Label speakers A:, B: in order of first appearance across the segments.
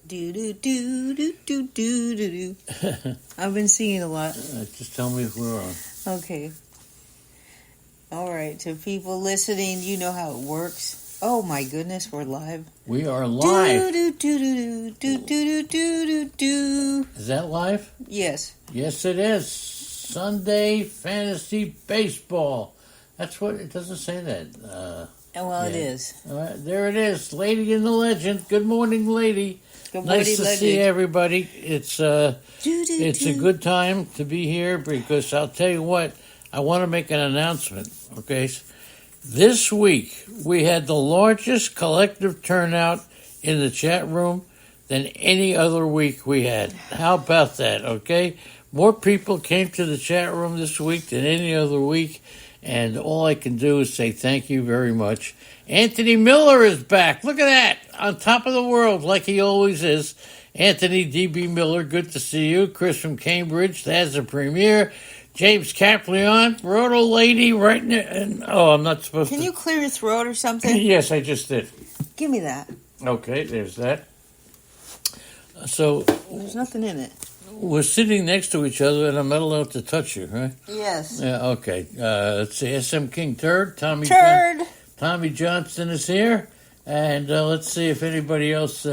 A: Do do do do do do do do. I've been singing a lot.
B: Just tell me if we're on.
A: Okay. All right. To people listening, you know how it works. Oh my goodness, we're live.
B: We are live.
A: Do do do do do do do do do.
B: Is that live?
A: Yes.
B: Yes, it is. Sunday Fantasy Baseball. That's what it doesn't say that.
A: It is.
B: All right, there it is, Lady in the Legend. Good morning, Lady.
A: Good morning,
B: nice to
A: Legend.
B: see everybody. It's a good time to be here because I'll tell you what, I want to make an announcement. Okay, this week we had the largest collective turnout in the chat room than any other week we had. How about that? Okay, more people came to the chat room this week than any other week. And all I can do is say thank you very much. Anthony Miller is back. Look at that. On top of the world, like he always is. Anthony D.B. Miller, good to see you. Chris from Cambridge, that's a premiere. James Caplion, Roto Lady, right in there. And, I'm not supposed to.
A: Can you clear your throat or something?
B: Yes, I just did.
A: Give me that.
B: Okay, there's that. So.
A: There's nothing in it.
B: We're sitting next to each other, and I'm not allowed to touch you, right?
A: Yes.
B: Yeah, okay. Let's see. SM King Turd. Tommy Johnson is here. And let's see if anybody else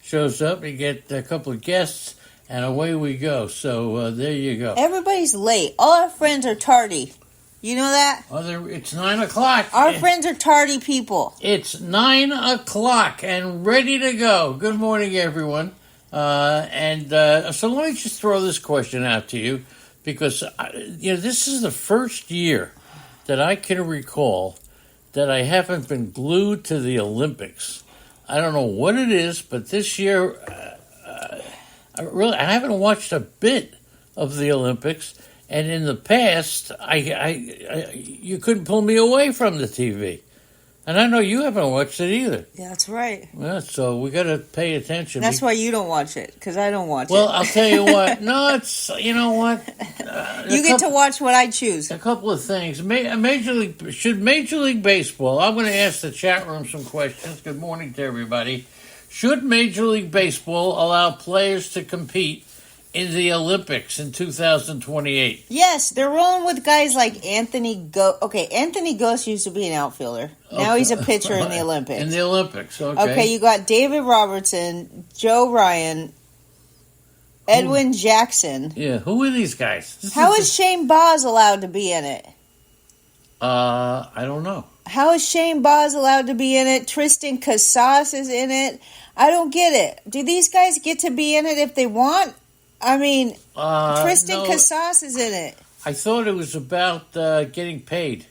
B: shows up. We get a couple of guests, and away we go. So there you go.
A: Everybody's late. All our friends are tardy. You know that?
B: It's 9 o'clock.
A: Our friends are tardy people.
B: It's 9 o'clock and ready to go. Good morning, everyone. So let me just throw this question out to you because, this is the first year that I can recall that I haven't been glued to the Olympics. I don't know what it is, but this year, I haven't watched a bit of the Olympics. And in the past, you couldn't pull me away from the TV. And I know you haven't watched it either.
A: Yeah, that's right.
B: Yeah, so we got to pay attention.
A: That's why you don't watch it, because I don't watch it.
B: Well, I'll tell you what. No, you know what?
A: You get to watch what I choose.
B: A couple of things. Major League Baseball, I'm going to ask the chat room some questions. Good morning to everybody. Should Major League Baseball allow players to compete in the Olympics in 2028?
A: Yes, they're rolling with guys like Anthony Ghost. Okay, Anthony Ghost used to be an outfielder. Now he's a pitcher in the Olympics.
B: In the Olympics, okay.
A: Okay, you got David Robertson, Joe Ryan, Edwin Jackson.
B: Yeah, who are these guys?
A: How is Shane Baz allowed to be in it?
B: I don't know.
A: How is Shane Baz allowed to be in it? Tristan Casas is in it. I don't get it. Do these guys get to be in it if they want? I mean, Tristan Casas is in it.
B: I thought it was about getting paid.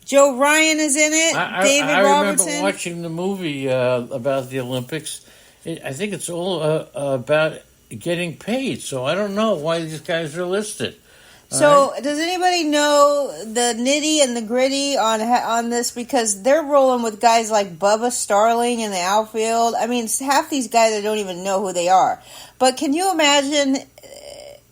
A: Joe Ryan is in it. David Robertson.
B: I remember watching the movie about the Olympics. I think it's all about getting paid. So I don't know why these guys are listed.
A: So does anybody know the nitty and the gritty on this? Because they're rolling with guys like Bubba Starling in the outfield. I mean, half these guys I don't even know who they are. But can you imagine?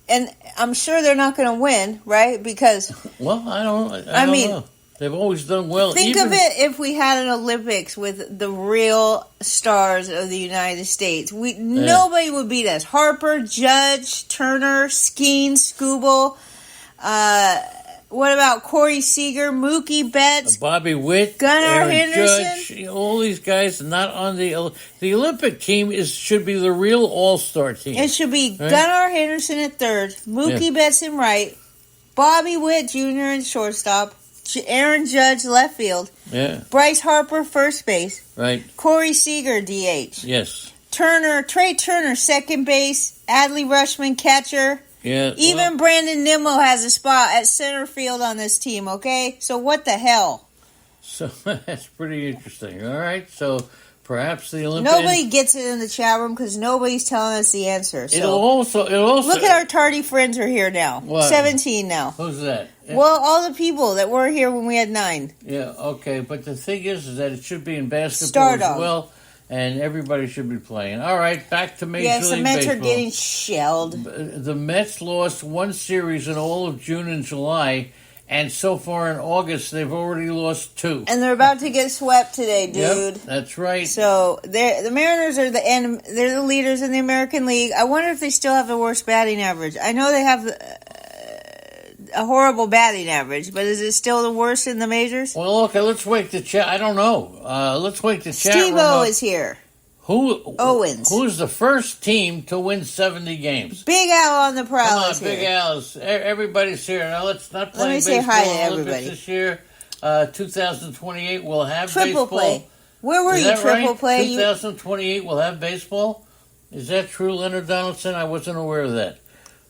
A: And I'm sure they're not going to win, right? Because
B: I don't know. They've always done well.
A: Think of it if we had an Olympics with the real stars of the United States. Nobody would beat us. Harper, Judge, Turner, Skeen, Skubal. What about Corey Seager, Mookie Betts,
B: Bobby Witt,
A: Gunnar Henderson?
B: Judge, all these guys not on the Olympic team should be the real all-star team.
A: It should be right? Gunnar Henderson at third, Mookie Betts in right, Bobby Witt Jr. in shortstop, Aaron Judge left field, Bryce Harper first base,
B: right?
A: Corey Seager DH,
B: yes.
A: Trey Turner second base, Adley Rutschman catcher.
B: Yeah,
A: even Brandon Nimmo has a spot at center field on this team, okay? So what the hell?
B: So that's pretty interesting. All right, so perhaps the Olympics...
A: Nobody gets it in the chat room because nobody's telling us the answer. So.
B: It'll also...
A: Look at our tardy friends are here now.
B: What?
A: 17 now.
B: Who's that?
A: Well, all the people that were here when we had 9.
B: Yeah, okay, but the thing is that it should be in basketball as well. And everybody should be playing. All right, back to Major League Baseball.
A: Yes, the Mets are getting shelled.
B: The Mets lost one series in all of June and July, and so far in August they've already lost 2.
A: And they're about to get swept today, dude.
B: Yep, that's right.
A: So the Mariners are they're the leaders in the American League. I wonder if they still have the worst batting average. I know they have a horrible batting average, but is it still the worst in the majors?
B: Well, okay, let's wake the chat. I don't know. Let's wake the chat.
A: Steve-O is here. Owens.
B: Who's the first team to win 70 games?
A: Big Al on the prowl.
B: Come on,
A: is here.
B: Big Al's. Everybody's here. Now let's not play
A: Let me
B: baseball
A: say hi to
B: Olympics
A: everybody.
B: this year. 2028 we'll have
A: Triple
B: baseball.
A: play. Where were
B: Is
A: you?
B: that
A: Triple
B: right?
A: play.
B: 2028 we'll have baseball. Is that true, Leonard Donaldson? I wasn't aware of that.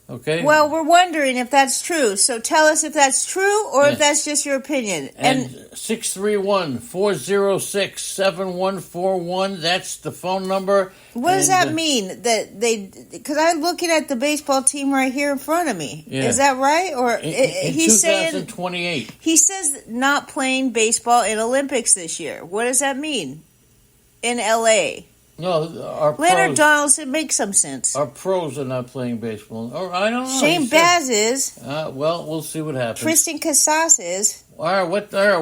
B: Okay.
A: Well, we're wondering if that's true. So tell us if that's true or if that's just your opinion.
B: And 631-406-7141. That's the phone number.
A: What does that mean? That because I'm looking at the baseball team right here in front of me.
B: Yeah.
A: Is that right? Or
B: in
A: he's
B: 2028.
A: saying he says not playing baseball in Olympics this year. What does that mean? In LA.
B: No, our
A: Leonard
B: pros,
A: Donaldson makes some sense.
B: our pros are not playing baseball. Or I don't know.
A: Shane
B: He said-
A: Baz is.
B: well, we'll see what happens.
A: Tristan Casas is.
B: All right,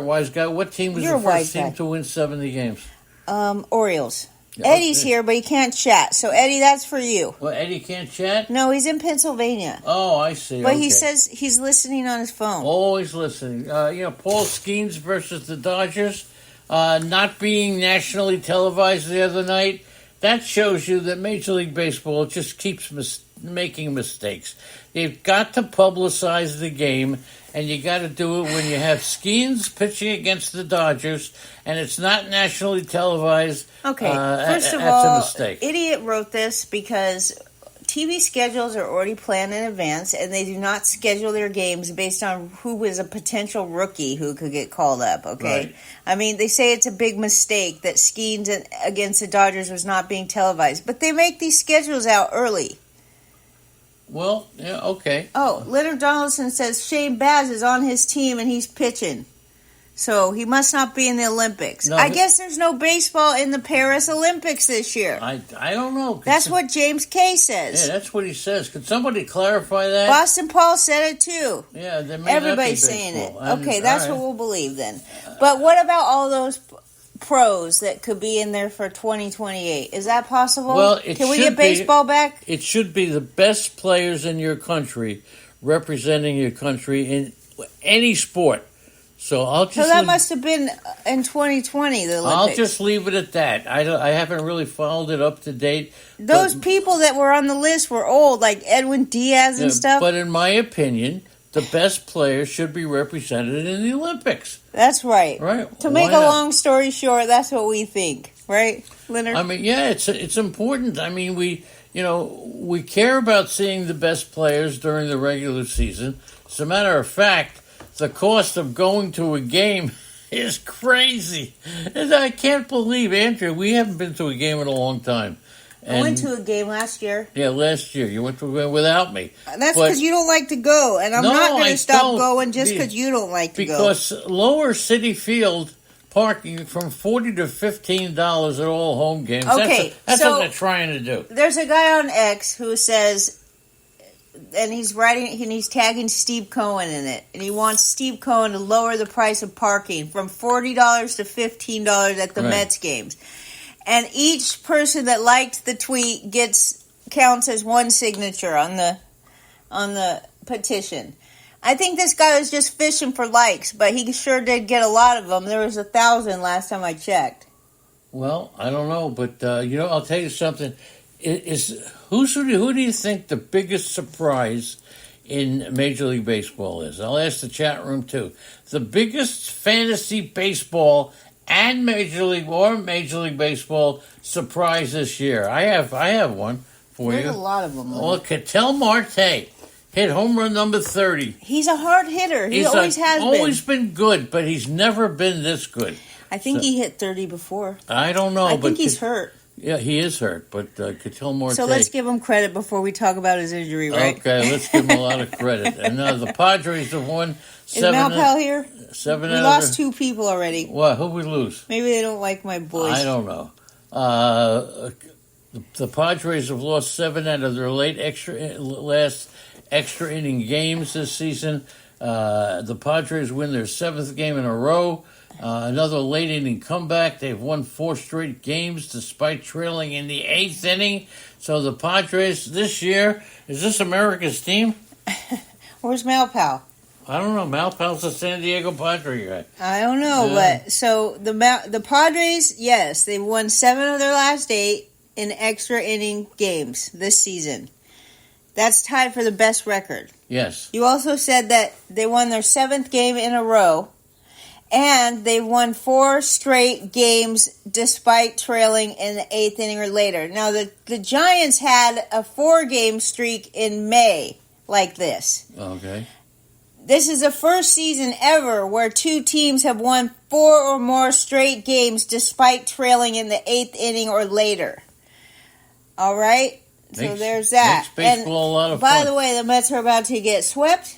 B: wise guy. What team was
A: You're
B: the
A: a wise
B: first team
A: guy.
B: to win 70 games?
A: Orioles.
B: Yeah,
A: Eddie's
B: okay.
A: here, but he can't chat. So Eddie, that's for you.
B: Well, Eddie can't chat?
A: No, he's in Pennsylvania.
B: Oh, I see.
A: But
B: okay.
A: he says he's listening on his phone.
B: Always listening. Paul Skeens versus the Dodgers, not being nationally televised the other night. That shows you that Major League Baseball just keeps making mistakes. You've got to publicize the game, and you got to do it when you have Skeens pitching against the Dodgers, and it's not nationally televised.
A: Okay, first of
B: that's
A: all,
B: a mistake.
A: Idiot wrote this because TV schedules are already planned in advance, and they do not schedule their games based on who is a potential rookie who could get called up, okay?
B: Right.
A: I mean, they say it's a big mistake that Skeens against the Dodgers was not being televised, but they make these schedules out early.
B: Well, yeah, okay.
A: Oh, Leonard Donaldson says Shane Baz is on his team and he's pitching. So he must not be in the Olympics.
B: No,
A: I guess there's no baseball in the Paris Olympics this year.
B: I don't know.
A: That's what James Kay says.
B: Yeah, that's what he says. Could somebody clarify that?
A: Boston Paul said it too.
B: Yeah, there may
A: Everybody's
B: not be
A: saying it.
B: baseball.
A: Okay, that's
B: all right.
A: what we'll believe then. But what about all those pros that could be in there for 2028? Is that possible?
B: Well,
A: can we get baseball back?
B: It should be the best players in your country representing your country in any sport. So I'll just.
A: So that must have been in 2020. The Olympics.
B: I'll just leave it at that. I haven't really followed it up to date.
A: Those people that were on the list were old, like Edwin Diaz and stuff.
B: But in my opinion, the best players should be represented in the Olympics.
A: That's right.
B: Right.
A: To make a long story short, that's what we think, right, Leonard?
B: I mean, yeah, it's important. I mean, we care about seeing the best players during the regular season. As a matter of fact, the cost of going to a game is crazy. And I can't believe, Andrew, we haven't been to a game in a long time.
A: I went to a game last year.
B: Yeah, last year. You went to a game without me.
A: That's because you don't like to go, and I'm not going to stop going just because you don't like to go.
B: Because Lower City Field parking from $40 to $15 at all home games.
A: Okay,
B: that's
A: so
B: what they're trying to do.
A: There's a guy on X who says, and he's writing, and he's tagging Steve Cohen in it, and he wants Steve Cohen to lower the price of parking from $40 to $15 at the Mets games. And each person that liked the tweet counts as one signature on the petition. I think this guy was just fishing for likes, but he sure did get a lot of them. There was 1,000 last time I checked.
B: Well, I don't know, but I'll tell you something. Who do you think the biggest surprise in Major League Baseball is? I'll ask the chat room too. The biggest fantasy baseball and Major League Baseball surprise this year. I have one for you.
A: There's a lot of them.
B: Well, Ketel Marte hit home run number 30.
A: He's a hard hitter. He always has been.
B: Always been good, but he's never been this good.
A: I think he hit 30 before.
B: I don't know.
A: I think he's hurt.
B: Yeah, he is hurt, but Ketel Marte.
A: So let's give him credit before we talk about his injury, right?
B: Okay, let's give him a lot of credit. And the Padres have won seven.
A: Is Malpal here?
B: Seven.
A: We lost two people already.
B: What? Who we lose?
A: Maybe they don't like my voice.
B: I don't know. The Padres have lost 7 out of their last extra inning games this season. The Padres win their 7th game in a row. Another late inning comeback. They've won 4 straight games despite trailing in the 8th inning. So the Padres this year, is this America's team?
A: Where's Malpal?
B: I don't know. Malpal's a San Diego Padre guy.
A: I don't know, but so the Padres, yes, they've won 7 of their last 8 in extra inning games this season. That's tied for the best record.
B: Yes.
A: You also said that they won their 7th game in a row, and they won 4 straight games despite trailing in the 8th inning or later. Now, the Giants had a 4-game streak in May like this.
B: Okay.
A: This is the first season ever where 2 teams have won 4 or more straight games despite trailing in the 8th inning or later. All right? So there's that.
B: Makes baseball a lot of
A: fun. By
B: fun.
A: the way, the Mets are about to get swept,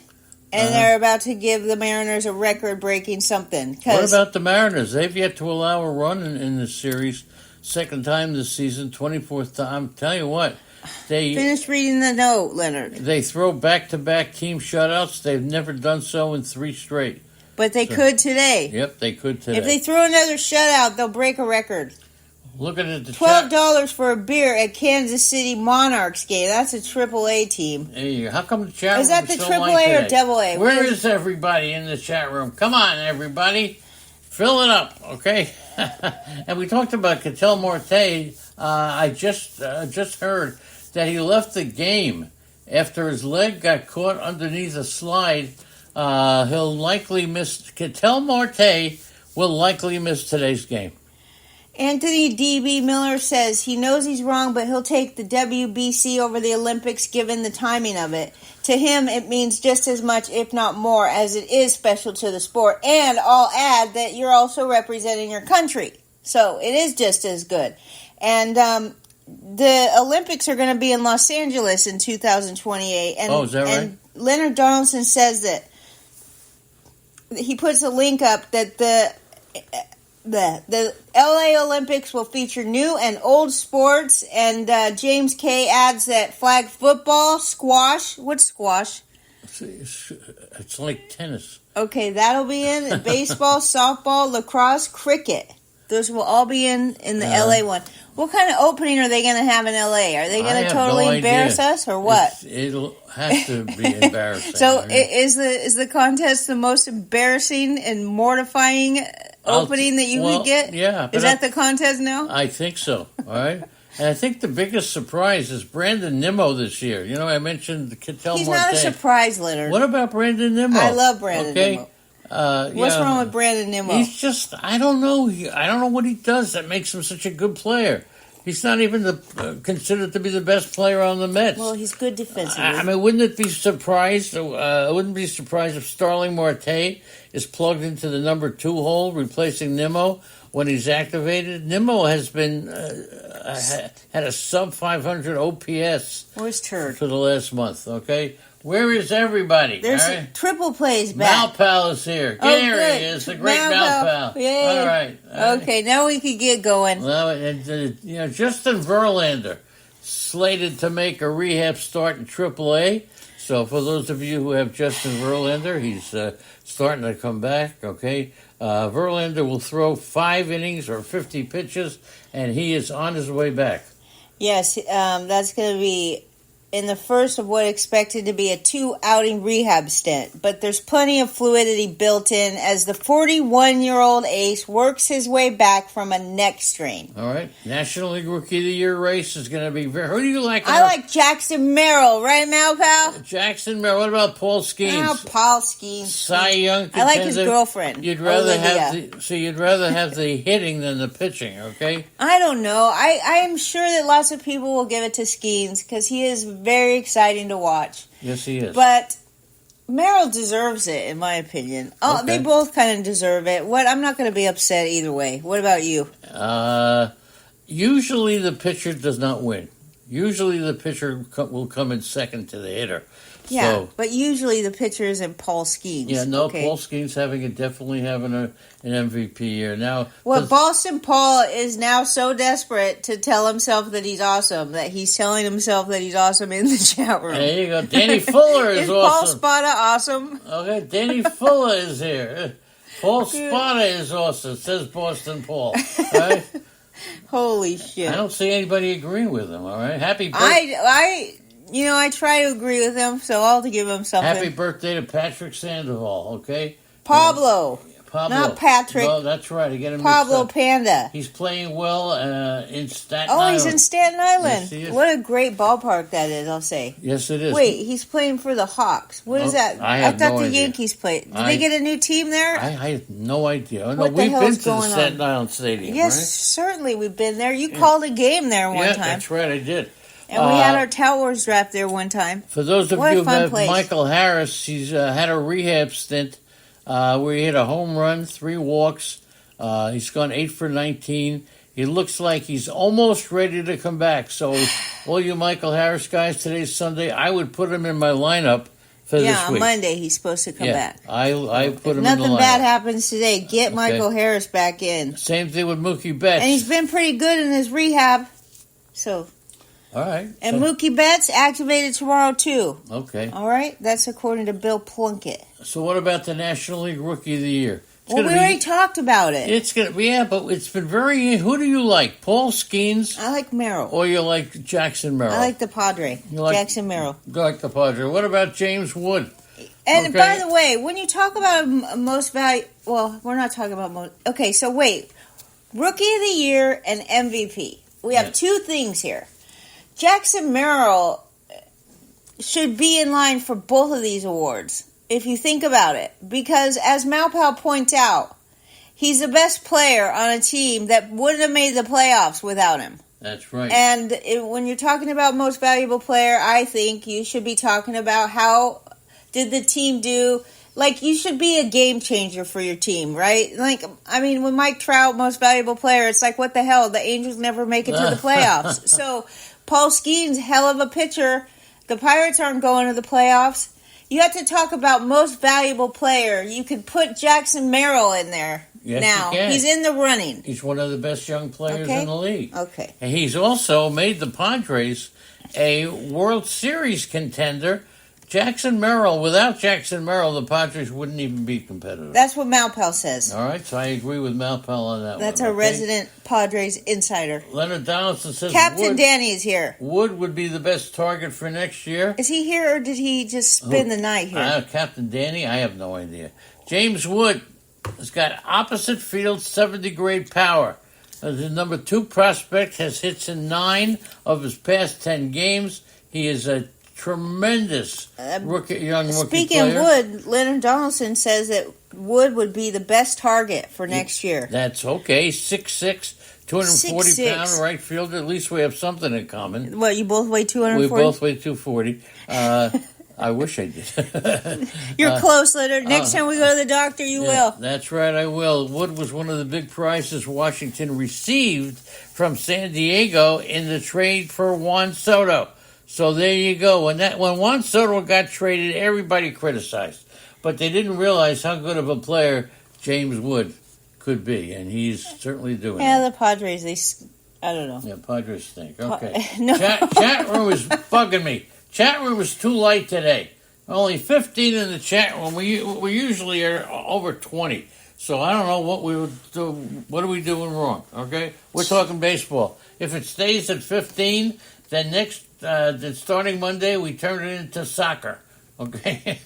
A: and they're about to give the Mariners a record-breaking something.
B: What about the Mariners? They've yet to allow a run in this series. 2nd time this season, 24th time. I'm telling you what. They
A: finished reading the note, Leonard.
B: They throw back-to-back team shutouts. They've never done so in 3 straight.
A: But they could today.
B: Yep, they could today.
A: If they throw another shutout, they'll break a record.
B: Looking at the
A: $12 for a beer at Kansas City Monarchs game. That's a AAA team.
B: Hey, how come the chat room
A: is that the
B: so
A: AAA or Double A?
B: Where is everybody in the chat room? Come on, everybody, fill it up, okay? And we talked about Ketel Marte. I just heard that he left the game after his leg got caught underneath a slide. He'll likely miss. Ketel Marte will likely miss today's game.
A: Anthony D.B. Miller says he knows he's wrong, but he'll take the WBC over the Olympics given the timing of it. To him, it means just as much, if not more, as it is special to the sport. And I'll add that you're also representing your country. So it is just as good. And the Olympics are going to be in Los Angeles in 2028. And,
B: is that right?
A: And Leonard Donaldson says that he puts a link up that the LA Olympics will feature new and old sports, and James K adds that flag football, squash. What's squash?
B: It's like tennis.
A: Okay, that'll be in baseball, softball, lacrosse, cricket. Those will all be in the LA one. What kind of opening are they going to have in LA? Are they going to totally embarrass us or what?
B: It'll have to be embarrassing.
A: So is the contest the most embarrassing and mortifying opening that you could get?
B: Yeah.
A: Is that the contest now?
B: I think so. All right. And I think the biggest surprise is Brandon Nimmo this year. You know, I mentioned Ketel Marte.
A: He's not a surprise, Leonard.
B: What about Brandon Nimmo?
A: I love Brandon Nimmo. What's wrong with Brandon Nimmo?
B: He's just, I don't know. I don't know what he does that makes him such a good player. He's not even considered to be the best player on the Mets.
A: Well, he's good defensively.
B: I mean, wouldn't it be surprised? I wouldn't be surprised if Starling Marte is plugged into the number 2 hole, replacing Nimmo when he's activated. Nimmo has been had a sub 500 OPS.
A: Where's Turd?
B: For the last month. Okay. Where is everybody?
A: There's triple plays back.
B: Malpal is here. Here he is, the great Malpal.
A: Yay.
B: All right.
A: Okay, now we can get going.
B: Well, Justin Verlander slated to make a rehab start in AAA. So for those of you who have Justin Verlander, he's starting to come back. Okay, Verlander will throw 5 innings or 50 pitches, and he is on his way back.
A: Yes, that's going to be in the first of what expected to be a 2-outing rehab stint. But there's plenty of fluidity built in as the 41-year-old ace works his way back from a neck strain.
B: All right. National League Rookie of the Year race is going to be very... Who do you like?
A: I like Jackson Merrill, right, Malpal?
B: Jackson Merrill. What about Paul Skeens?
A: Oh, Paul Skeens.
B: Cy Young contender.
A: I like his girlfriend,
B: You'd rather
A: Olivia.
B: you'd rather have the hitting than the pitching, okay?
A: I don't know. I am sure that lots of people will give it to Skeens because he is very exciting to watch.
B: Yes, he is.
A: But Merrill deserves it, in my opinion. Oh,
B: okay.
A: They both kind of deserve it. I'm not going to be upset either way. What about you?
B: Usually the pitcher does not win. Usually the pitcher will come in second to the hitter.
A: Yeah,
B: so,
A: but usually the pitcher isn't Paul Skeens.
B: Yeah, no,
A: okay?
B: Paul Skeens definitely having an MVP year. Now,
A: well, Boston Paul is now so desperate to tell himself that he's awesome that he's telling himself that he's awesome in the chat room.
B: There you go. Danny Fuller is awesome.
A: Paul Spada awesome?
B: Okay, Danny Fuller is here. Paul Spada is awesome, says Boston Paul. Right?
A: Holy shit.
B: I don't see anybody agreeing with him, all right? Happy birthday.
A: I try to agree with him, so I'll give him something.
B: Happy birthday to Patrick Sandoval, okay?
A: Pablo. Not Patrick.
B: No, that's right. I get him
A: Pablo
B: mixed up.
A: Panda.
B: He's playing well in Staten Island.
A: Oh, he's in Staten Island.
B: Yes, he is.
A: What a great ballpark that is, I'll say.
B: Yes, it is.
A: Wait, he's playing for the Hawks. What is that?
B: I thought
A: the
B: idea.
A: Yankees played. Did they get a new team there?
B: I have no idea.
A: What
B: we've
A: the
B: been
A: hell's
B: to the
A: going
B: Staten
A: on?
B: Island Stadium,
A: Yes,
B: right?
A: certainly we've been there. You called a game there one time.
B: That's right, I did.
A: And we had our Towers draft there one time.
B: For those of
A: What
B: you
A: a
B: who
A: fun
B: have
A: place.
B: Michael Harris, he's had a rehab stint where he hit a home run, 3 walks. He's gone 8 for 19. He looks like he's almost ready to come back. So, all you Michael Harris guys, today's Sunday, I would put him in my lineup for this
A: on
B: week.
A: Monday he's supposed to come back.
B: I put him in the lineup.
A: Nothing bad happens today. Get Michael Harris back in.
B: Same thing with Mookie Betts.
A: And he's been pretty good in his rehab. So,
B: all right.
A: and Mookie Betts activated tomorrow too.
B: Okay.
A: All right, that's according to Bill Plunkett.
B: So what about the National League Rookie of the Year?
A: Well, we already talked about it.
B: It's gonna be, but it's been very. Who do you like, Paul Skeens?
A: I like Merrill.
B: Or you like Jackson Merrill?
A: I like the Padre, Jackson Merrill.
B: You like the Padre. What about James Wood?
A: And by the way, when you talk about a most valuable, well, we're not talking about most. Okay, so wait, Rookie of the Year and MVP. We have two things here. Jackson Merrill should be in line for both of these awards, if you think about it. Because, as Malpal points out, he's the best player on a team that wouldn't have made the playoffs without him.
B: That's right.
A: And when you're talking about most valuable player, I think you should be talking about how did the team do. Like, you should be a game changer for your team, right? Like, I mean, when Mike Trout, most valuable player, it's like, what the hell? The Angels never make it to the playoffs. So, Paul Skeens, hell of a pitcher. The Pirates aren't going to the playoffs. You have to talk about most valuable player. You could put Jackson Merrill in there.
B: Yes,
A: now.
B: you can.
A: He's in the running.
B: He's one of the best young players in the league.
A: Okay.
B: And he's also made the Padres a World Series contender. Jackson Merrill, without Jackson Merrill, the Padres wouldn't even be competitive.
A: That's what Malpal says.
B: All right, so I agree with Malpal on that.
A: That's
B: one.
A: our resident Padres insider.
B: Leonard Donaldson says
A: Captain Danny is here.
B: Wood would be the best target for next year.
A: Is he here or did he just spend the night here?
B: Captain Danny, I have no idea. James Wood has got opposite field 70 grade power. The number 2 prospect has hits in 9 of his past 10 games. He is a tremendous young rookie player.
A: Speaking of Wood, Leonard Donaldson says that Wood would be the best target for next year.
B: That's okay. 6'6", 240 pound right fielder. At least we have something in common.
A: What, you both weigh 240?
B: We both weigh 240. I wish I did.
A: You're close, Leonard. Next time we go to the doctor, you will.
B: That's right, I will. Wood was one of the big prizes Washington received from San Diego in the trade for Juan Soto. So there you go. When Juan Soto got traded, everybody criticized. But they didn't realize how good of a player James Wood could be, and he's certainly doing it.
A: Yeah, the Padres, I don't know.
B: Yeah, Padres stink. Okay.
A: No.
B: Chat room is bugging me. Chat room is too light today. Only 15 in the chat room. We usually are over 20. So I don't know what we would do. What are we doing wrong? Okay, we're talking baseball. If it stays at 15, then then starting Monday we turn it into soccer. Okay,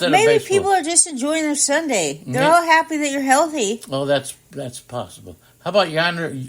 A: maybe people are just enjoying their Sunday. They're all happy that you're healthy.
B: Oh, that's possible. How about Yainer?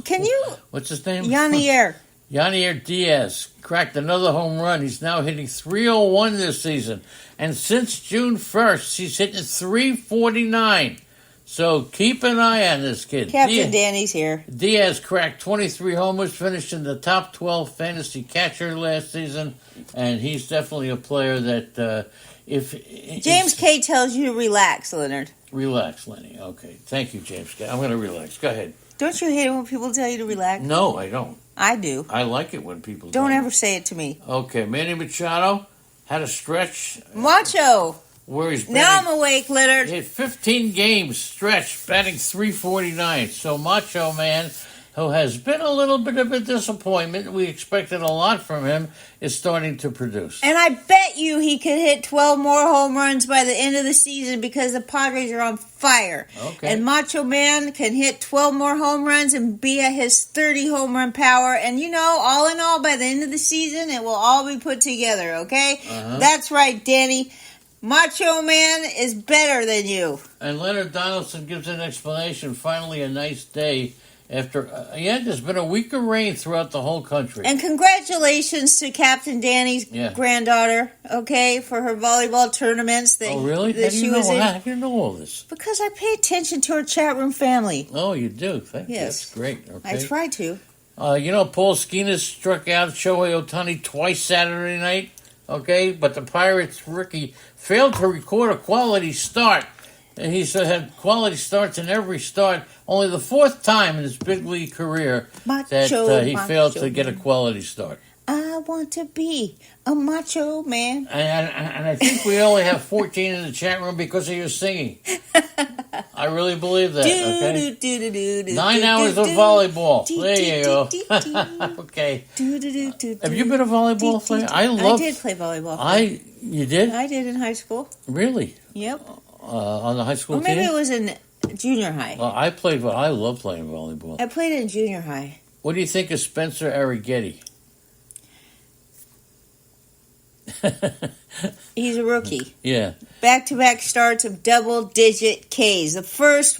A: Can you?
B: What's his name?
A: Yanier
B: Diaz cracked another home run. He's now hitting .301 this season. And since June 1st, he's hitting .349. So keep an eye on this kid.
A: Captain Danny's here.
B: Diaz cracked 23 homers, finished in the top 12 fantasy catcher last season. And he's definitely a player that
A: James K. tells you to relax, Leonard.
B: Relax, Lenny. Okay. Thank you, James K. I'm going to relax. Go ahead.
A: Don't you hate it when people tell you to relax?
B: No, I don't.
A: I do.
B: I like it when people
A: Don't
B: tell
A: ever
B: me.
A: say it to me.
B: Okay, Manny Machado had a stretch
A: Macho.
B: where he's
A: Now I'm
B: batting,
A: awake, Leonard.
B: he had 15 games stretch, batting .349. So Macho Man, who has been a little bit of a disappointment, we expected a lot from him, is starting to produce.
A: And I bet you he could hit 12 more home runs by the end of the season because the Padres are on fire.
B: Okay.
A: And Macho Man can hit 12 more home runs and be at his 30 home run power. And all in all, by the end of the season, it will all be put together, okay?
B: Uh-huh.
A: That's right, Danny. Macho Man is better than you.
B: And Leonard Donaldson gives an explanation. Finally, a nice day after. There's been a week of rain throughout the whole country.
A: And congratulations to Captain Danny's granddaughter, okay, for her volleyball tournaments.
B: Oh, really?
A: That she was in.
B: How do you know all this?
A: Because I pay attention to her chat room family.
B: Oh, you do? Thank you.
A: Yes.
B: That's great. Okay.
A: I try to.
B: Paul Skeena struck out Shohei Ohtani twice Saturday night. Okay, but the Pirates' rookie failed to record a quality start. And he had quality starts in every start. Only the fourth time in his big league career that he failed to get a quality start.
A: I want to be a macho man.
B: And I think we only have 14 in the chat room because of your singing. I really believe that. Okay? 9 hours of volleyball. There you go. Okay. Have you been a volleyball player? I did
A: play volleyball.
B: You did?
A: I did in high school.
B: Really?
A: Yep.
B: On the high school
A: team? Or maybe
B: team?
A: it was in junior high.
B: Well, I love playing volleyball.
A: I played in junior high.
B: What do you think of Spencer Arrighetti?
A: He's a rookie.
B: Yeah.
A: Back-to-back starts of double-digit Ks. The first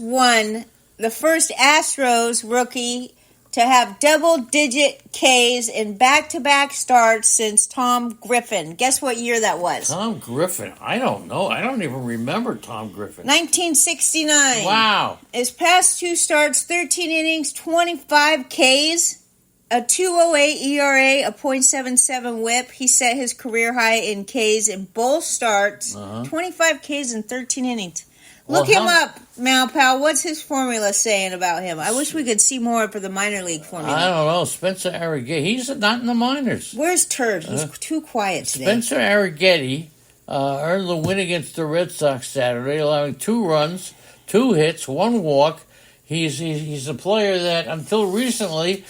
A: Astros rookie to have double-digit Ks in back-to-back starts since Tom Griffin. Guess what year that was?
B: Tom Griffin? I don't know. I don't even remember Tom Griffin.
A: 1969.
B: Wow.
A: His past 2 starts, 13 innings, 25 Ks. A 2.08 ERA, a .77 WHIP. He set his career high in Ks in both starts. 25 Ks in 13 innings. Look him up, Malpal. What's his formula saying about him? I wish we could see more for the minor league formula.
B: I don't know. Spencer Arrighetti. He's not in the minors.
A: Where's Turd? He's too quiet today.
B: Spencer Arrighetti earned the win against the Red Sox Saturday, allowing 2 runs, 2 hits, 1 walk. He's a player that, until recently,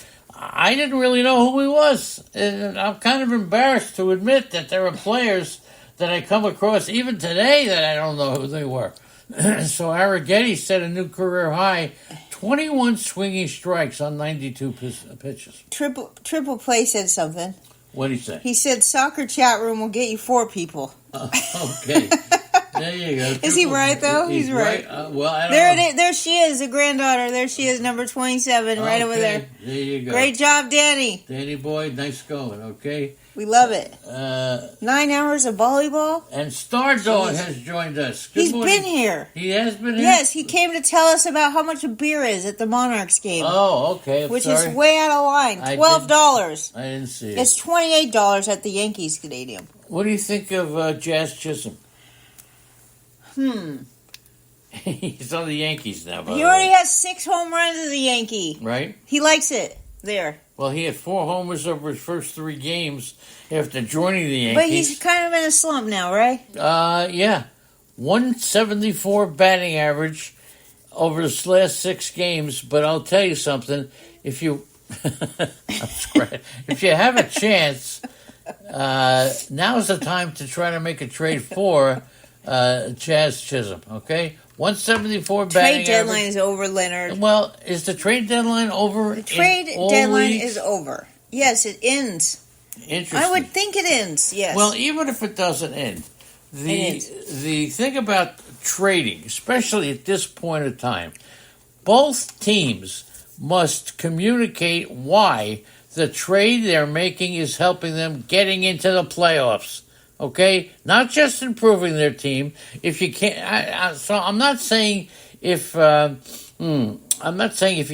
B: I didn't really know who he was. And I'm kind of embarrassed to admit that there are players that I come across even today that I don't know who they were. So Arrighetti set a new career high, 21 swinging strikes on 92 pitches.
A: Triple Play said something.
B: What did he say?
A: He said soccer chat room will get you 4 people.
B: Okay. There you go.
A: Is he right, though? He's right.
B: Well, I don't know.
A: There she is, the granddaughter. There she is, number 27, right over there.
B: There you go.
A: Great job, Danny.
B: Danny boy, nice going, okay?
A: We love it. 9 hours of volleyball.
B: And Stardog has joined us.
A: He's been here.
B: He has been here?
A: Yes, he came to tell us about how much a beer is at the Monarchs game.
B: Oh, okay.
A: Which is way out of line. $12.
B: I didn't see it.
A: It's $28 at the Yankees Stadium.
B: What do you think of Jazz Chisholm? He's on the Yankees now, by
A: He
B: the way.
A: already has 6 home runs as a Yankee.
B: Right?
A: He likes it there.
B: Well, he had 4 homers over his first 3 games after joining the Yankees.
A: But he's kind of in a slump now, right?
B: Yeah. 174 batting average over his last 6 games. But I'll tell you something. If you if you have a chance, now's the time to try to make a trade for Jazz Chisholm, okay? 174 batting average.
A: Trade deadline is over, Leonard.
B: Well, is the trade deadline over?
A: The trade deadline is over. Yes, it ends.
B: Interesting.
A: I would think it ends, yes.
B: Well, even if it doesn't end, the thing about trading, especially at this point of time, both teams must communicate why the trade they're making is helping them getting into the playoffs. Okay, not just improving their team. If you can't, so I'm not saying if you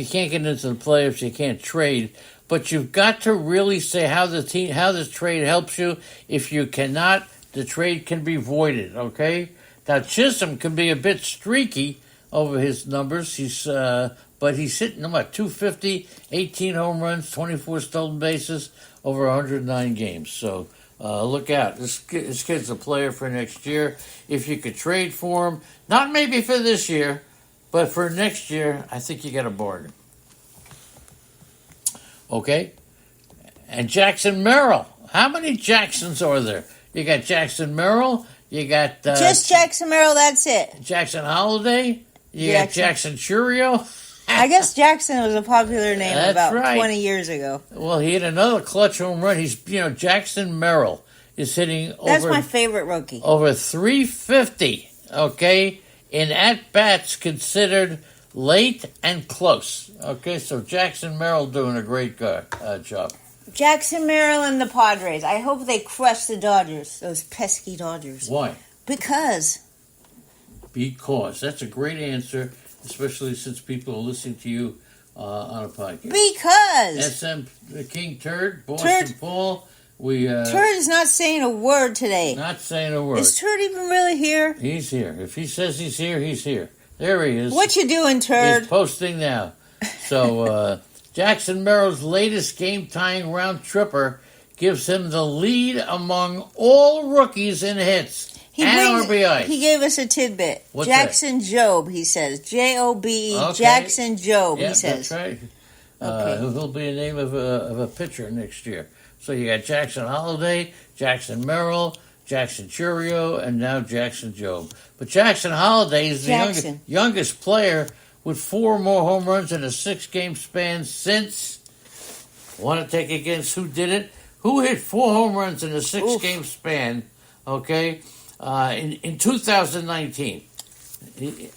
B: can't get into the playoffs, you can't trade. But you've got to really say how the trade helps you. If you cannot, the trade can be voided. Okay, now Chisholm can be a bit streaky over his numbers. He's but he's hitting, 250, 18 home runs, 24 stolen bases, over 109 games. So look out. This kid's a player for next year. If you could trade for him, not maybe for this year, but for next year, I think you got a bargain. Okay? And Jackson Merrill. How many Jacksons are there? You got Jackson Merrill. You got...
A: just Jackson Merrill, that's it.
B: Jackson Holiday. You got Jackson Churio.
A: I guess Jackson was a popular name
B: That's
A: about
B: right.
A: 20 years ago.
B: Well, he hit another clutch home run. Jackson Merrill is hitting
A: That's my favorite rookie.
B: Over 350, okay, in at-bats considered late and close. Okay, so Jackson Merrill doing a great job.
A: Jackson Merrill and the Padres. I hope they crush the Dodgers, those pesky Dodgers.
B: Why?
A: Because.
B: That's a great answer, especially since people are listening to you on a podcast.
A: Because.
B: SM the King Turd, Boston Paul.
A: Turd is not saying a word today.
B: Not saying a word.
A: Is Turd even really here?
B: He's here. If he says he's here, he's here. There he is.
A: What you doing, Turd?
B: He's posting now. So Jackson Merrill's latest game-tying round tripper gives him the lead among all rookies in hits and RBIs.
A: He gave us a tidbit.
B: What's
A: Jackson Jobe, he says. Jobe, okay. Jackson Jobe, he says.
B: That's right. Okay. He'll be a name of a pitcher next year. So you got Jackson Holiday, Jackson Merrill, Jackson Churio, and now Jackson Jobe. But Jackson Holiday is the youngest player with 4 more home runs in a 6-game span since. Want to take a guess who did it? Who hit 4 home runs in a 6-game span? Okay, in 2019,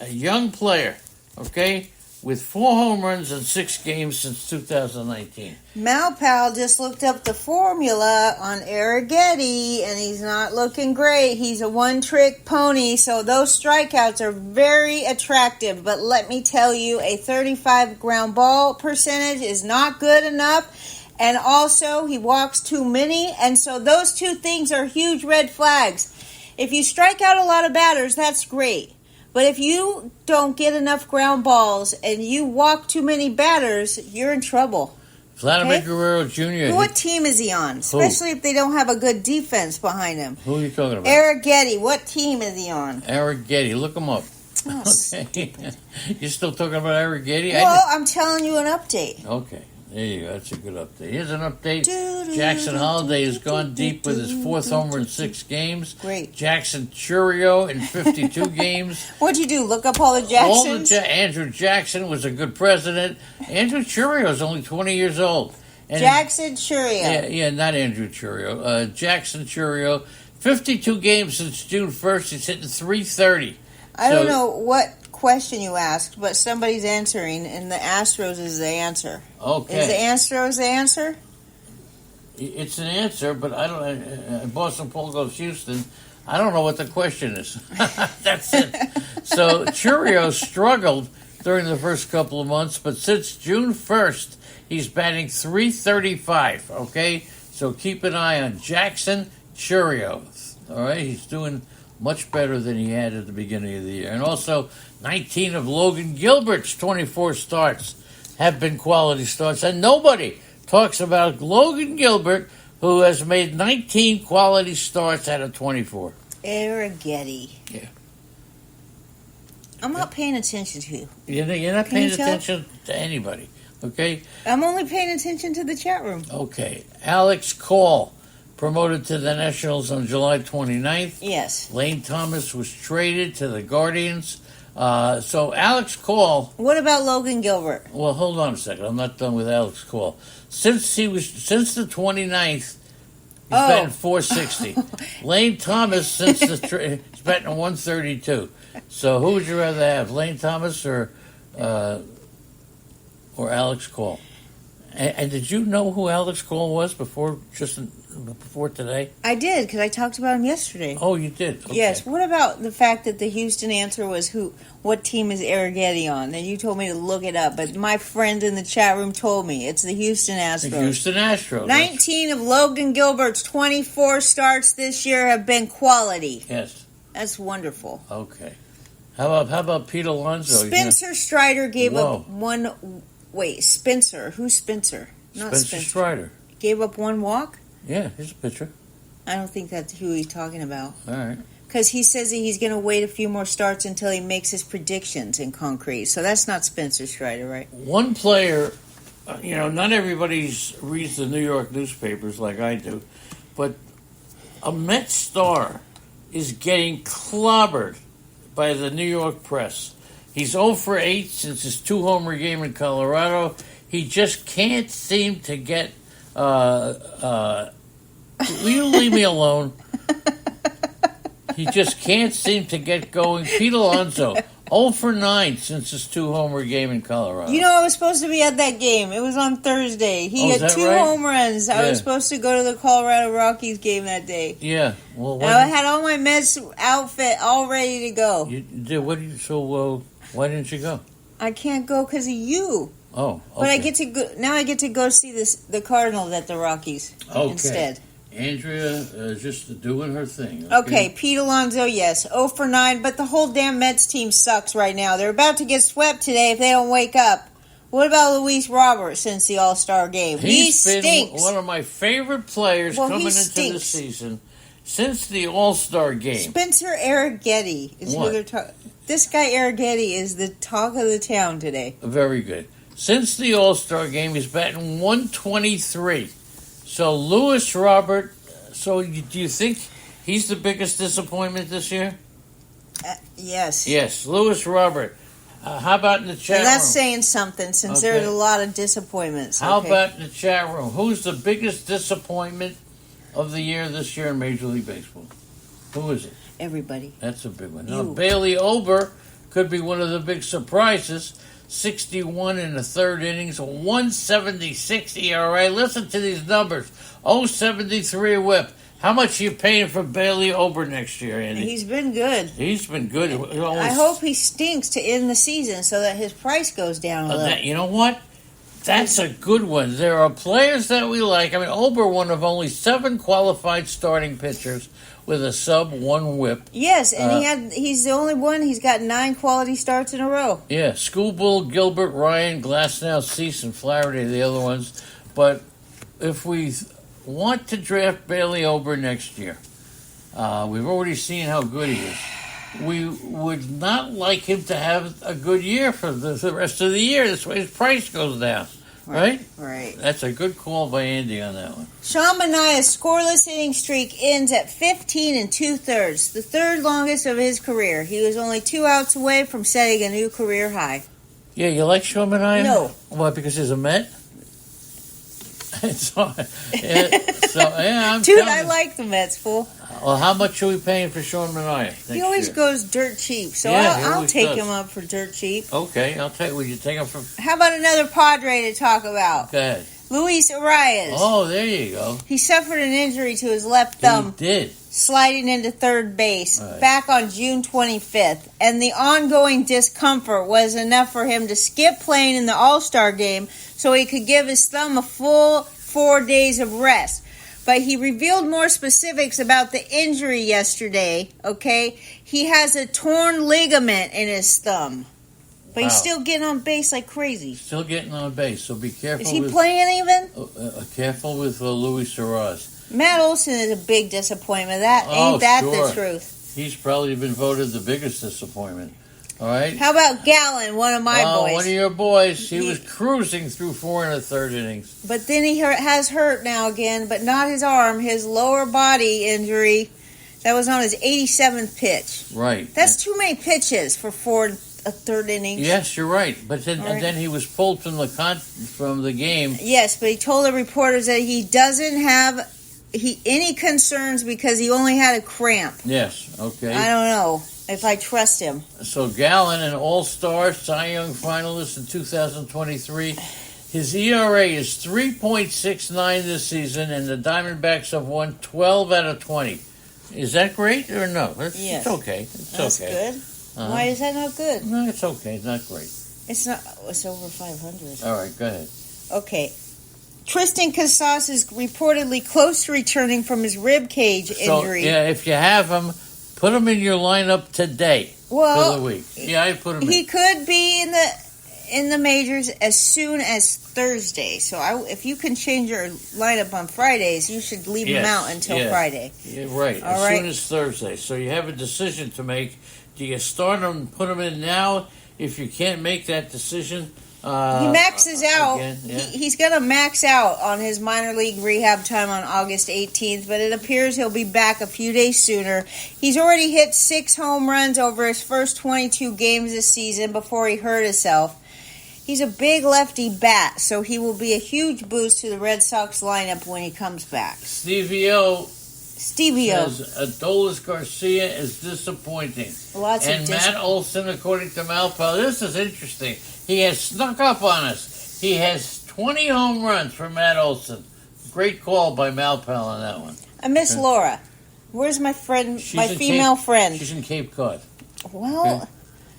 B: a young player. Okay, with 4 home runs in 6 games since 2019.
A: Malpal just looked up the formula on Arrighetti, and he's not looking great. He's a one-trick pony, so those strikeouts are very attractive. But let me tell you, a 35 ground ball percentage is not good enough. And also, he walks too many, and so those 2 things are huge red flags. If you strike out a lot of batters, that's great. But if you don't get enough ground balls and you walk too many batters, you're in trouble.
B: Vladimir Guerrero Jr.
A: What team is he on? Especially if they don't have a good defense behind him.
B: Who are you talking about?
A: Arrighetti. What team is he on?
B: Arrighetti. Look him up.
A: Oh,
B: okay. You're still talking about Arrighetti?
A: Well, I'm telling you an update.
B: Okay. There you go. That's a good update. Here's an update. Jackson Holiday has gone deep with his 4th homer in 6 games.
A: Great.
B: Jackson Churio in 52 games.
A: What'd you do? Look up all the Jacksons?
B: Andrew Jackson was a good president. Andrew Churio is only 20 years old. And
A: Jackson Churio.
B: Yeah, not Andrew Churio. Jackson Churio. 52 games since June 1st. He's hitting .330.
A: I don't know what question you asked, but somebody's answering, and the Astros is the answer.
B: Okay.
A: Is the Astros the answer?
B: It's an answer, but I don't. Boston Paul goes Houston. I don't know what the question is. That's it. So Churio struggled during the first couple of months, but since June 1st, he's batting .335. Okay, so keep an eye on Jackson Churio. All right, he's doing much better than he had at the beginning of the year. And also, 19 of Logan Gilbert's 24 starts have been quality starts. And nobody talks about Logan Gilbert, who has made 19 quality starts out of 24.
A: Arrighetti.
B: Yeah.
A: I'm not paying attention to you.
B: You're not paying attention to anybody, okay?
A: I'm only paying attention to the chat room.
B: Okay. Alex Call, promoted to the Nationals on July 29th.
A: Yes.
B: Lane Thomas was traded to the Guardians. So Alex Call.
A: What about Logan Gilbert?
B: Well, hold on a second. I'm not done with Alex Call. Since the 29th, he's batting .460. Lane Thomas since he's batting .132. So who would you rather have, Lane Thomas or Alex Call? And did you know who Alex Call was before today?
A: I did, because I talked about him yesterday.
B: Oh, you did? Okay.
A: Yes. What about the fact that the Houston answer was what team is Arrighetti on? And you told me to look it up, but my friend in the chat room told me it's the Houston Astros.
B: The Houston Astros.
A: 19 of Logan Gilbert's 24 starts this year have been quality.
B: Yes.
A: That's wonderful.
B: Okay. How about Pete Alonso?
A: Spencer Strider gave
B: Whoa.
A: up one. Wait, Spencer. Who's Spencer? Not
B: Spencer Strider.
A: Gave up one walk?
B: Yeah, he's a pitcher.
A: I don't think that's who he's talking about.
B: All right.
A: Because he says that he's going to wait a few more starts until he makes his predictions in concrete. So that's not Spencer Strider, right?
B: One player, not everybody reads the New York newspapers like I do, but a Mets star is getting clobbered by the New York press. He's 0 for 8 since his 2-homer game in Colorado. He just can't seem to get... will you leave me alone? He just can't seem to get going. Pete Alonso, 0 for 9 since his 2-homer game in Colorado.
A: I was supposed to be at that game. It was on Thursday. He had 2 home runs. I was supposed to go to the Colorado Rockies game that day.
B: Yeah. Well,
A: I had all my Mets outfit all ready to go.
B: You did. Why didn't you go?
A: I can't go because of you.
B: Oh, okay.
A: But I get to go now. I get to go see the Cardinals at the Rockies instead.
B: Andrea just doing her thing.
A: Okay, Pete Alonso, yes, 0 for 9, but the whole damn Mets team sucks right now. They're about to get swept today if they don't wake up. What about Luis Robert since the All-Star game? He stinks.
B: Been one of my favorite players coming into the season since the All-Star game.
A: Spencer Arrighetti is who they're talking. This guy Arrighetti is the talk of the town today.
B: Very good. Since the All-Star game, he's batting 123. So Luis Robert, do you think he's the biggest disappointment this year?
A: Yes.
B: Yes, Luis Robert. How about in the chat room?
A: That's saying something since there's a lot of disappointments.
B: How about in the chat room? Who's the biggest disappointment of the year this year in Major League Baseball? Who is it?
A: Everybody.
B: That's a big one. Now, Bailey Ober could be one of the big surprises. 61 in the third innings, a 176 ERA. Listen to these numbers. 0.73 whip. How much are you paying for Bailey Ober next year, Andy?
A: He's been good.
B: He's been good.
A: I hope he stinks to end the season so that his price goes down a little.
B: You know what? That's a good one. There are players that we like. I mean, Ober, one of only 7 qualified starting pitchers with a sub-1 whip.
A: Yes, and he's the only one. He's got 9 quality starts in a row.
B: Yeah, Schoolbull, Gilbert, Ryan, Glasnow, Cease, and Flaherty are the other ones. But if we want to draft Bailey Ober next year, we've already seen how good he is. We would not like him to have a good year for the rest of the year. This way his price goes down. Right?
A: Right.
B: That's a good call by Andy on that one.
A: Sean Manaea's scoreless inning streak ends at 15 2/3, the third longest of his career. He was only 2 outs away from setting a new career high.
B: Yeah, you like Sean Manaea?
A: No.
B: What, because he's a Met? I'm
A: Dude, I like the Mets, fool.
B: Well, how much are we paying for Sean Manaea?
A: He always goes dirt cheap, so I'll take him up for dirt cheap.
B: Okay, will you take him for...
A: How about another Padre to talk about?
B: Go ahead.
A: Luis Arias.
B: Oh, there you go.
A: He suffered an injury to his left thumb.
B: He did.
A: Sliding into third base back on June 25th. And the ongoing discomfort was enough for him to skip playing in the All-Star game so he could give his thumb a full 4 days of rest. But he revealed more specifics about the injury yesterday, okay? He has a torn ligament in his thumb. But he's still getting on base like crazy.
B: Still getting on base, so be careful.
A: Is he playing even?
B: Careful with Luis Arias.
A: Matt Olson is a big disappointment. Ain't that the truth?
B: He's probably been voted the biggest disappointment. All right.
A: How about Gallen, one of my boys?
B: One of your boys. He was cruising through 4 1/3 innings.
A: But then he has hurt now again, but not his arm, his lower body injury. That was on his 87th pitch.
B: Right.
A: That's too many pitches for 4 1/3 innings.
B: Yes, you're right. But then, and then he was pulled from the game.
A: Yes, but he told the reporters that he doesn't have any concerns because he only had a cramp.
B: Yes. Okay.
A: I don't know if I trust him.
B: So Gallen, an All-Star Cy Young finalist in 2023. His ERA is 3.69 this season, and the Diamondbacks have won 12 out of 20. Is that great or no? It's okay.
A: That's
B: okay.
A: good. Why is that not good?
B: No, it's okay. It's not great.
A: It's not. It's over 500.
B: All right, go ahead.
A: Okay. Tristan Casas is reportedly close to returning from his rib cage injury.
B: Yeah, if you have him, put him in your lineup today.
A: Well,
B: for the week. Yeah, I put him
A: he
B: in.
A: could be in the majors as soon as Thursday. So if you can change your lineup on Fridays, you should leave him out until Friday.
B: Yeah, right.
A: All
B: as
A: right.
B: soon as Thursday. So you have a decision to make. Do you start him and put him in now? If you can't make that decision,
A: he maxes out.
B: Again, yeah.
A: He's going to max out on his minor league rehab time on August 18th, but it appears he'll be back a few days sooner. He's already hit 6 home runs over his first 22 games this season before he hurt himself. He's a big lefty bat, so he will be a huge boost to the Red Sox lineup when he comes back.
B: Stevie O
A: says
B: Adolis Garcia is disappointing. And Matt Olson, according to Malpal, this is interesting. He has snuck up on us. He has 20 home runs for Matt Olson. Great call by Malpal on that one.
A: I miss Laura. Where's my friend, my female friend?
B: She's in Cape Cod.
A: Well,
B: okay.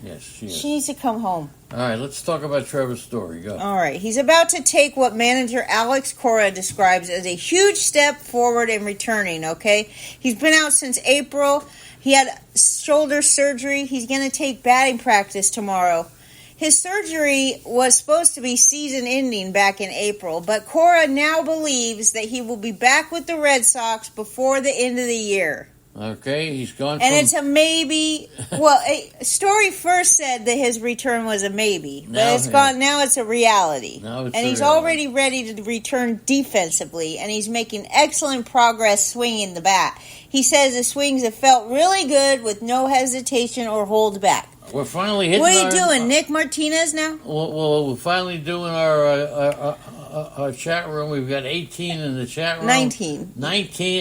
B: Yes, she is.
A: She needs to come home.
B: All right, let's talk about Trevor's story. Go.
A: All right. He's about to take what manager Alex Cora describes as a huge step forward in returning, okay? He's been out since April. He had shoulder surgery. He's going to take batting practice tomorrow. His surgery was supposed to be season-ending back in April, but Cora now believes that he will be back with the Red Sox before the end of the year.
B: Okay, he's gone.
A: And it's a maybe. Well, a story first said that his return was a maybe, but it's gone. Now it's a reality. And he's already ready to return defensively, and he's making excellent progress swinging the bat. He says the swings have felt really good with no hesitation or hold back.
B: We're finally hitting.
A: What are you doing, Nick Martinez now?
B: Well, we're finally doing our chat room. We've got 18 in the chat room.
A: 19,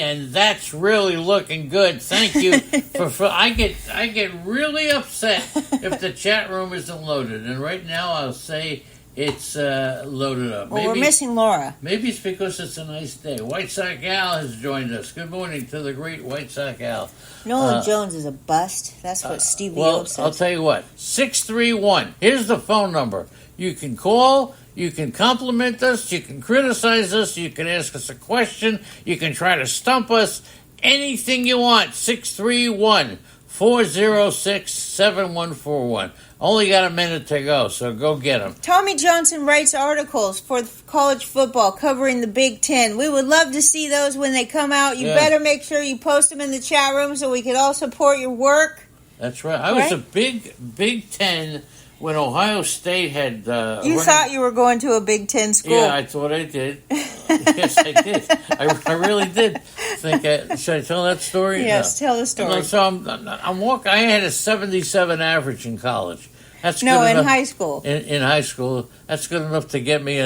B: and that's really looking good. Thank you for I get really upset if the chat room isn't loaded. And right now, I'll say it's loaded up.
A: Well, we're missing Laura.
B: Maybe it's because it's a nice day. White Sox Al has joined us. Good morning to the great White Sox Al.
A: Nolan Jones is a bust. That's what Stevie
B: O
A: says.
B: I'll tell you what. 631. Here's the phone number. You can call. You can compliment us. You can criticize us. You can ask us a question. You can try to stump us. Anything you want. 631-406-7141. Only got a minute to go, so go get them.
A: Tommy Johnson writes articles for college football covering the Big Ten. We would love to see those when they come out. You better make sure you post them in the chat room so we can all support your work.
B: That's right. I was a Big Ten when Ohio State had...
A: you thought you were going to a Big Ten school.
B: Yeah, I thought I did. Yes, I did. I really did think... should I tell that story?
A: Yes, tell the story.
B: So I'm walking... I had a 77 average in college. That's good
A: in
B: enough.
A: high school.
B: In high school. That's good enough to get me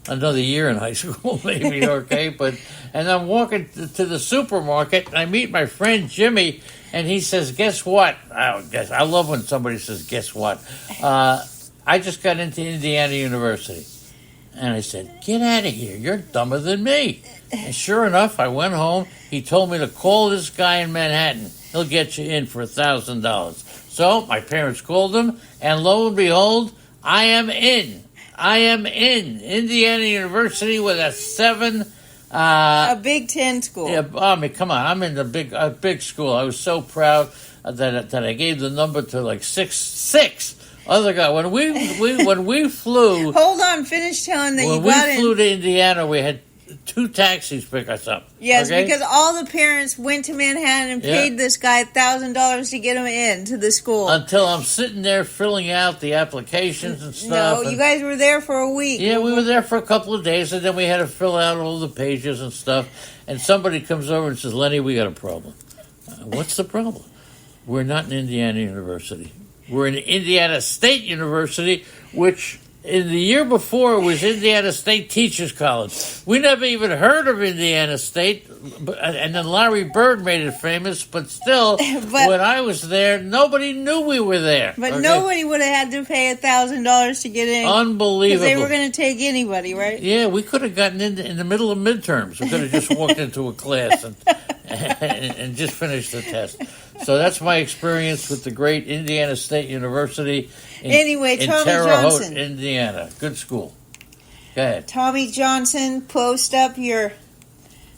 B: another year in high school, maybe, okay? And I'm walking to the supermarket, and I meet my friend Jimmy, and he says, guess what? I love when somebody says, guess what? I just got into Indiana University. And I said, get out of here. You're dumber than me. And sure enough, I went home. He told me to call this guy in Manhattan. He'll get you in for $1,000. So my parents called him, and lo and behold, I am in. Indiana University with a 7.
A: A Big Ten school.
B: Yeah, I mean, come on. I'm in a big school. I was so proud that I gave the number to like 6. Other guy, when we flew.
A: Hold on, finish telling that you got in.
B: When we flew to Indiana, we had 2 taxis pick us up.
A: Yes, because all the parents went to Manhattan and paid this guy $1,000 to get him in to the school.
B: Until I'm sitting there filling out the applications and stuff.
A: No, you guys were there for a week.
B: Yeah, we were there for a couple of days, and then we had to fill out all the pages and stuff. And somebody comes over and says, Lenny, we got a problem. What's the problem? We're not in Indiana University. We're in Indiana State University, which in the year before was Indiana State Teachers College. We never even heard of Indiana State, and then Larry Bird made it famous, but still, when I was there, nobody knew we were there.
A: But nobody would have had to pay $1,000 to get in.
B: Unbelievable.
A: Because they were going to take anybody, right?
B: Yeah, we could have gotten in the middle of midterms. We could have just walked into a class and just finished the test. So that's my experience with the great Indiana State University in
A: Tommy
B: Terre
A: Johnson.
B: Haute, Indiana. Good school. Go ahead.
A: Tommy Johnson, post up your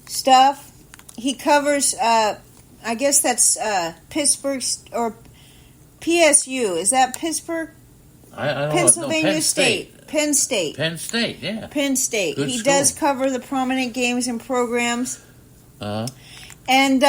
A: stuff. He covers, I guess that's Pittsburgh or PSU. Is that Pittsburgh?
B: I don't
A: Pennsylvania
B: know. Penn
A: State. Penn State.
B: Penn State, yeah.
A: Penn State.
B: Good
A: He
B: school.
A: does cover the prominent games and programs.
B: Uh-huh.
A: And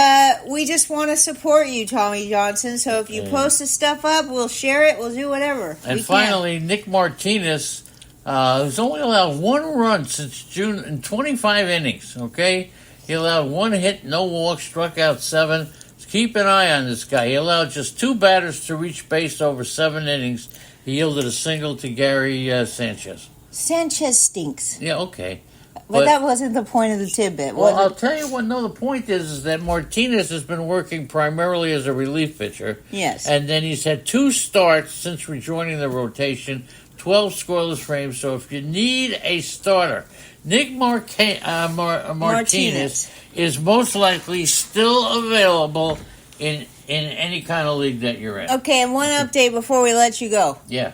A: we just want to support you, Tommy Johnson. So if you post the stuff up, we'll share it. We'll do whatever.
B: And finally, Nick Martinez, who's only allowed one run since June in 25 innings, okay? He allowed one hit, no walks, struck out 7. Keep an eye on this guy. He allowed just 2 batters to reach base over 7 innings. He yielded a single to Gary Sanchez.
A: Sanchez stinks.
B: Yeah, okay.
A: But that wasn't the point of the tidbit, was
B: Well, I'll
A: it?
B: tell you what, no, the point is that Martinez has been working primarily as a relief pitcher.
A: Yes.
B: And then he's had 2 starts since rejoining the rotation, 12 scoreless frames. So if you need a starter, Nick Martinez is most likely still available in any kind of league that you're in.
A: Okay, and one update before we let you go.
B: Yeah.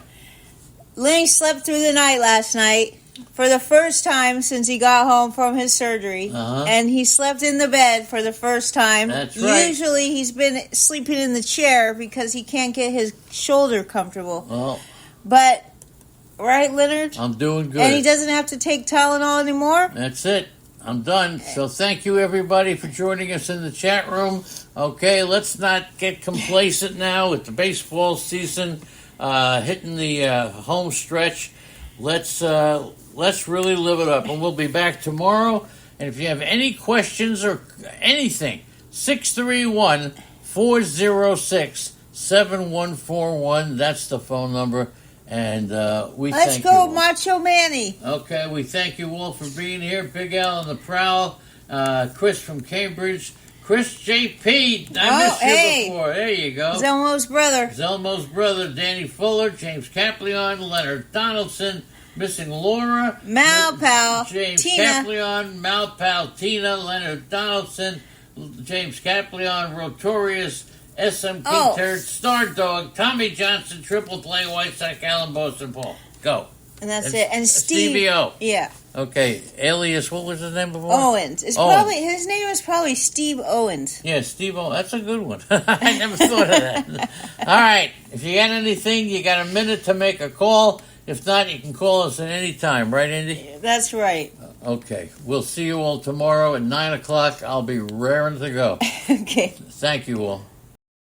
A: Lenny slept through the night last night for the first time since he got home from his surgery. And he slept in the bed for the first time.
B: That's right.
A: Usually he's been sleeping in the chair because he can't get his shoulder comfortable.
B: Well,
A: But, right, Leonard?
B: I'm doing good.
A: And he doesn't have to take Tylenol anymore?
B: That's it. I'm done. So thank you, everybody, for joining us in the chat room. Okay, let's not get complacent now with the baseball season hitting the home stretch. Let's really live it up. And we'll be back tomorrow. And if you have any questions or anything, 631-406-7141. That's the phone number. And we
A: Let's
B: thank
A: go,
B: you all.
A: Macho Manny.
B: Okay, we thank you all for being here. Big Al on the prowl, Chris from Cambridge, Chris JP. I missed you before. There you go.
A: Zelmo's brother.
B: Zelmo's brother, Danny Fuller, James Caplion, Leonard Donaldson, missing Laura,
A: Malpal,
B: James
A: Tina.
B: Caplion, Malpal, Tina, Leonard Donaldson, James Caplion, Rotorius, SM King Turd, Star Dog, Tommy Johnson, Triple Play, White Sox, Alan Boston, Paul. Go.
A: And that's it. And
B: Stevie O.
A: Yeah.
B: Okay, alias, what was his name before?
A: Owens. Probably his name is probably Steve Owens.
B: Yeah, Steve Owens. That's a good one. I never thought of that. All right, if you got anything, you got a minute to make a call. If not, you can call us at any time, right, Indy?
A: That's right.
B: Okay, we'll see you all tomorrow at 9 o'clock. I'll be raring to go.
A: Okay.
B: Thank you all.